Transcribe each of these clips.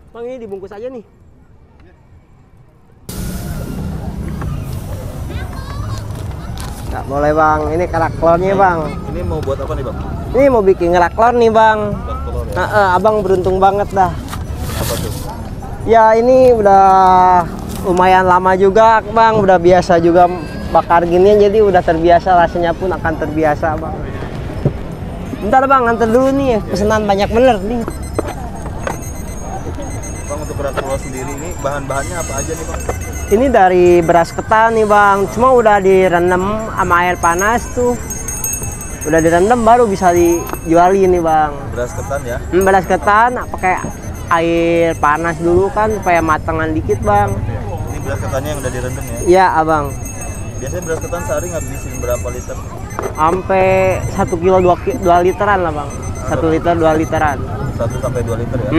Bang, ini dibungkus aja nih. Nggak boleh bang, ini kerak telurnya bang. Ini mau buat apa nih bang? Ini mau bikin kerak telur nih bang. Kerak telur ya? Abang beruntung banget dah. Apa tuh? Ya ini udah lumayan lama juga bang, udah biasa juga bakar ginian, jadi udah terbiasa, rasanya pun akan terbiasa bang. Bentar bang, nganter dulu nih, pesanan banyak bener nih. Bang, untuk kerak telur sendiri ini bahan-bahannya apa aja nih bang? Ini dari beras ketan nih bang, cuma udah direndam sama air panas tuh. Udah direndam baru bisa dijualin nih bang. Beras ketan ya? Beras ketan pakai air panas dulu kan supaya matangan dikit bang. Ini beras ketannya yang udah direndam ya? Iya abang. Biasanya beras ketan sehari ngabisin berapa liter? Sampai 1 kilo 2 literan lah bang. 1 liter 2 literan. 1 sampai 2 liter ya?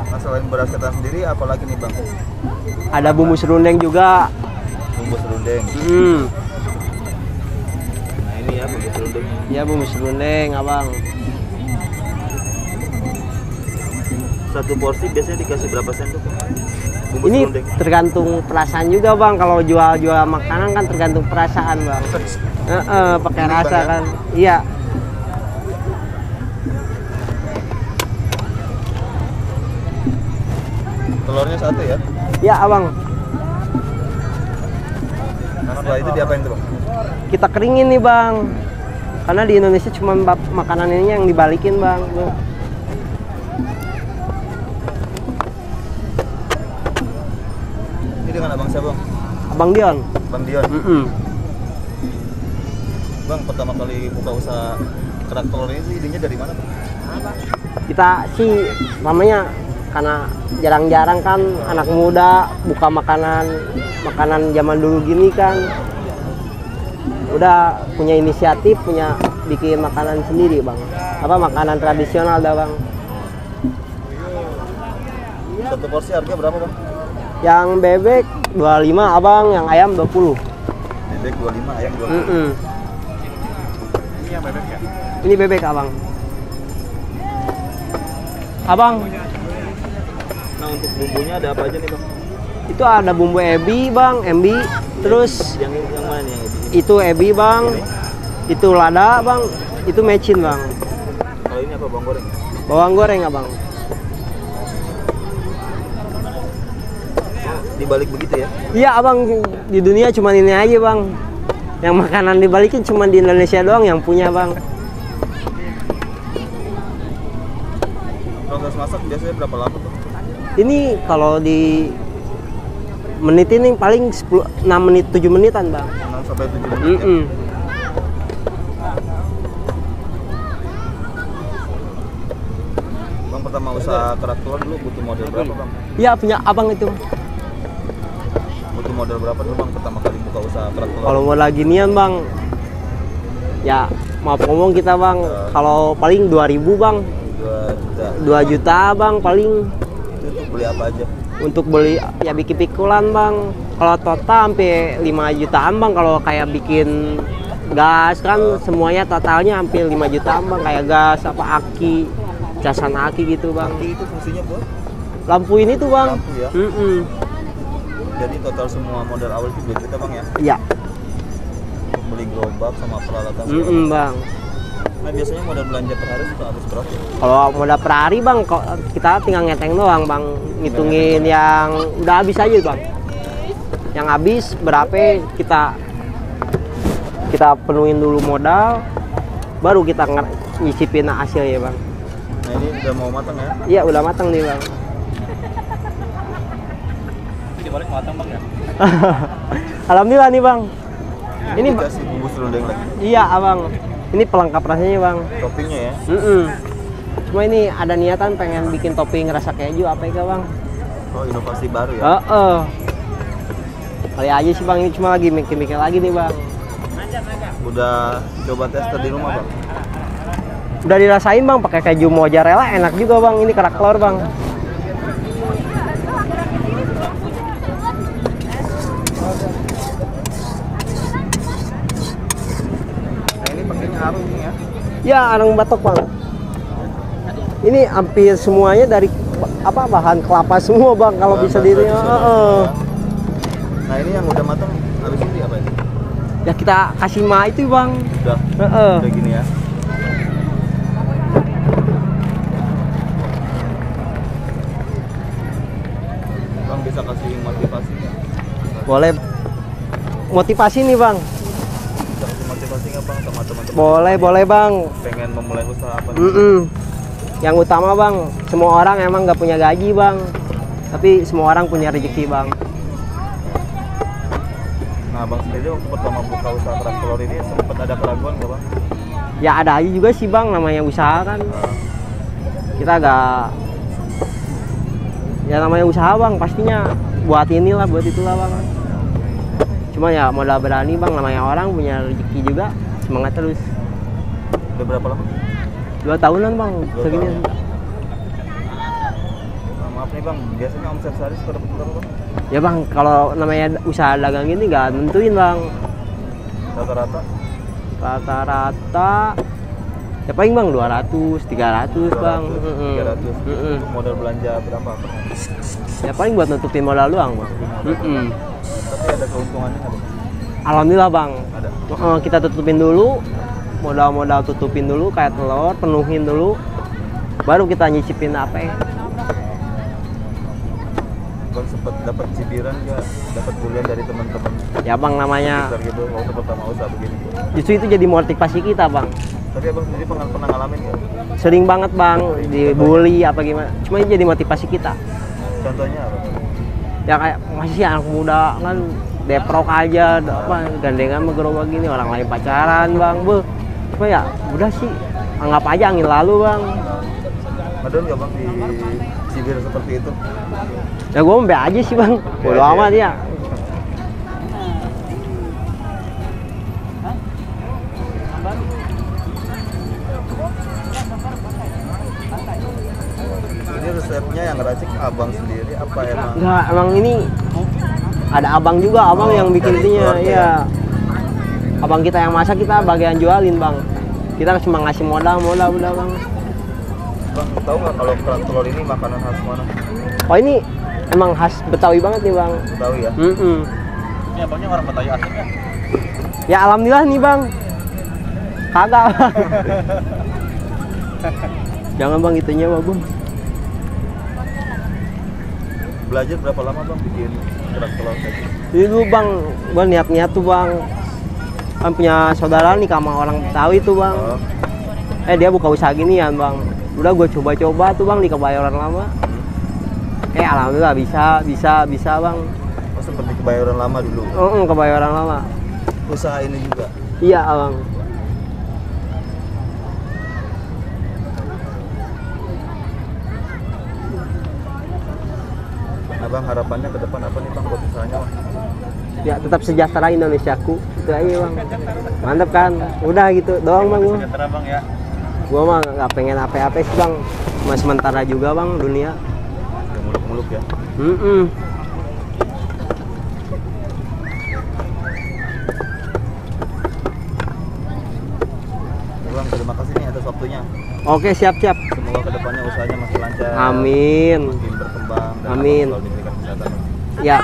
Nah, selain beras ketan sendiri apalagi nih bang? Ada bumbu serundeng juga. Bumbu serundeng. Nah ini ya bumbu serundeng. Iya bumbu serundeng abang. Satu porsi biasanya dikasih berapa sendok? Bumbu Ini serundeng. tergantung perasaan juga bang. Kalau jual makanan kan tergantung perasaan bang. Pakai rasa kan. Iya. Telurnya satu ya? Iya abang. Nah setelah itu diapain tuh bang? Kita keringin nih bang. Karena di Indonesia cuma makanan ini yang dibalikin bang. Ini dengan abang siapa bang? Abang Dion. Bang Dion. Bang, pertama kali buka usaha kerak telur ini idenya dari mana bang? Kita sih namanya karena jarang-jarang kan anak muda buka makanan zaman dulu gini kan, udah punya inisiatif, punya bikin makanan sendiri bang. Apa makanan tradisional dah bang. Satu porsi harga berapa bang? Yang bebek 25 abang, yang ayam 20. Bebek 25, ayam 20. Ini yang bebek ya? Ini bebek abang. Abang. Nah untuk bumbunya ada apa aja nih bang? Itu ada bumbu ebi bang, terus yang mana nih yang ebi? itu ebi bang, itu lada bang, itu mecin bang. Kalau ini apa bawang goreng? Bawang goreng abang. Dibalik begitu ya? Iya abang, di dunia cuma ini aja bang. Yang makanan dibalikin cuma di Indonesia doang yang punya bang. Proses masak biasanya berapa lama bang? Ini kalau di menit ini paling 6 menit 7 menitan bang. 6 sampai 7 menit ya? Bang, pertama usaha kerak telur dulu butuh modal berapa bang? Iya punya abang itu. Butuh modal berapa dulu bang pertama kali buka usaha kerak telur? Kalau modal ginian bang, ya maaf ngomong kita bang, kalau paling 2.000 bang. 2 juta. 2 juta bang paling. Itu untuk beli apa aja? Untuk beli ya bikin pikulan bang. Kalau total sampai 5 jutaan bang. Kalau kayak bikin gas kan semuanya totalnya hampir 5 jutaan bang. Kayak gas apa aki, casan aki gitu bang. Aki itu fungsinya buat? Lampu ini tuh bang. Lampu ya? Jadi total semua modal awal itu 2 juta bang ya? Iya. Beli gerobak sama peralatan. Bang. Nah biasanya modal belanja per hari itu habis berapa? Kalau modal per hari bang, kita tinggal ngeteng doang bang, ngitungin yang udah habis aja bang. Yang habis berapa kita penuhin dulu modal, baru kita nyicipin hasilnya bang. Nah ini udah mau matang ya? Iya udah matang nih bang. Dibalik matang bang ya? Alhamdulillah nih bang. Ini dikasih bumbu serundeng lagi? Iya abang. Ini pelengkap rasanya bang. Toppingnya ya? Cuma ini ada niatan pengen bikin topping rasa keju apa ya bang? Oh inovasi baru ya? Kali aja sih bang, ini cuma lagi mikir-mikir lagi nih bang. Udah coba tester di rumah bang? Udah dirasain bang, pakai keju mozzarella enak juga bang. Ini kerak telur bang. Nah ini pakainya arung nih ya? Ya arang batok bang. Ini hampir semuanya dari apa bahan kelapa semua bang kalau bisa diri. Nah ini yang udah matang habis ini apa ini? Ya kita kasih itu bang. Udah. Udah gini ya. Bang bisa kasih motivasi nggak? Boleh. Motivasi nih bang. Bisa kasih motivasi nggak bang sama teman-teman? Boleh bang. Pengen memulai usaha apa? Yang utama bang, semua orang emang nggak punya gaji bang, tapi semua orang punya rezeki bang. Nah bang sendiri waktu pertama buka usaha kerak telur ini sempat ada keraguan nggak bang? Ya ada aja juga sih bang, namanya usaha kan. Kita agak, ya namanya usaha bang, pastinya buat inilah, buat itulah bang. Cuma ya modal berani bang, namanya orang punya rezeki juga, semangat terus. Udah berapa lama? 2 tahunan bang, 2 segini. tahun. Nah, maaf nih bang, biasanya omset sehari suka dapat berapa bang? Ya bang, kalau namanya usaha dagang ini nggak nentuin bang. Rata-rata? Rata-rata ya paling bang 200, 300 bang. 300. Untuk modal belanja berapa per hari? Ya paling buat nutupin modal doang bang. Tapi ada keuntungannya nggak bang? Alhamdulillah bang. Ada. Kita tutupin dulu, modal tutupin dulu kayak telur, penuhin dulu, baru kita nyicipin apa ya. Bang sempat dapat cibiran nggak? Dapat bulian dari teman-teman? Ya bang namanya. Sekitar gitu waktu pertama usaha begini. Justru itu jadi motivasi kita bang. Tapi abang sendiri pernah ngalamin nggak? Sering banget bang, dibully apa gimana. Cuma ini jadi motivasi kita. Contohnya apa? Ya kayak masih anak muda kan deprok aja, apa gandengan sama gerobak gini, orang lain pacaran bang, apa ya udah sih anggap aja angin lalu bang. Ada nggak bang di cibir seperti itu? Ya gue be aja sih bang, bodo amat ya. Ini resepnya yang ngeracik abang sendiri apa emang? Enggak, emang ini ada abang juga, abang yang bikin itunya, ya. Abang kita yang masak, kita bagian jualin bang. Kita cuma ngasih modal udah bang. Bang tahu nggak kalau kerak telur ini makanan khas mana? Oh ini emang khas Betawi banget nih bang. Betawi ya? Ini abangnya orang Betawi asli ya? Ya alhamdulillah nih bang. Kagak bang. Jangan bang itunya bang. Belajar berapa lama bang bikin kerak telur tadi? Itu bang, gua niat tuh bang. Kan punya saudara nih sama orang Betawi tuh bang. Dia buka usaha ginian bang. Udah gue coba-coba tuh bang di Kebayoran Lama. Alhamdulillah bisa bang. Oh seperti Kebayoran Lama dulu? Kebayoran Lama. Usaha ini juga? Iya bang. Nah bang harapannya ke depan apa nih bang buat usahanya bang? Ya tetap sejahtera Indonesiaku, itu aja bang. Mantap kan? Udah gitu doang bang gua. Sejahtera bang ya? Gua mah nggak pengen apa-apa sih bang. Cuma sementara juga bang dunia. Udah muluk-muluk ya? Bang terima kasih nih atas waktunya. Oke siap. Semoga kedepannya usahanya masih lancar. Amin. Makin berkembang. Dan Amin. selalu diberikan kesehatan. Ya.